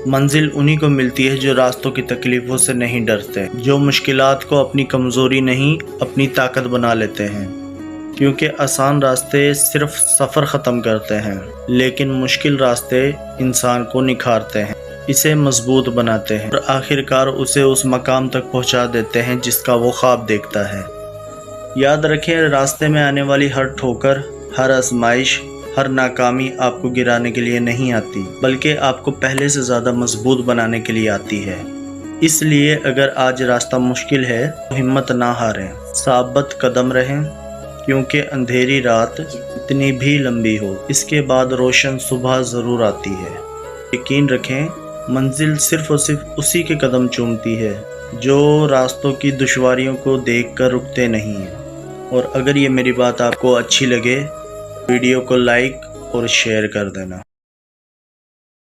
منزل انہی کو ملتی ہے جو راستوں کی تکلیفوں سے نہیں ڈرتے، جو مشکلات کو اپنی کمزوری نہیں اپنی طاقت بنا لیتے ہیں، کیونکہ آسان راستے صرف سفر ختم کرتے ہیں، لیکن مشکل راستے انسان کو نکھارتے ہیں، اسے مضبوط بناتے ہیں اور آخرکار اسے اس مقام تک پہنچا دیتے ہیں جس کا وہ خواب دیکھتا ہے۔ یاد رکھیں، راستے میں آنے والی ہر ٹھوکر، ہر آزمائش، ہر ناکامی آپ کو گرانے کے لیے نہیں آتی، بلکہ آپ کو پہلے سے زیادہ مضبوط بنانے کے لیے آتی ہے۔ اس لیے اگر آج راستہ مشکل ہے تو ہمت نہ ہاریں، ثابت قدم رہیں، کیونکہ اندھیری رات اتنی بھی لمبی ہو، اس کے بعد روشن صبح ضرور آتی ہے۔ یقین رکھیں، منزل صرف اور صرف اسی کے قدم چومتی ہے جو راستوں کی دشواریوں کو دیکھ کر رکتے نہیں ہیں۔ اور اگر یہ میری بات آپ کو اچھی لگے، ویڈیو کو لائک اور شیئر کر دینا۔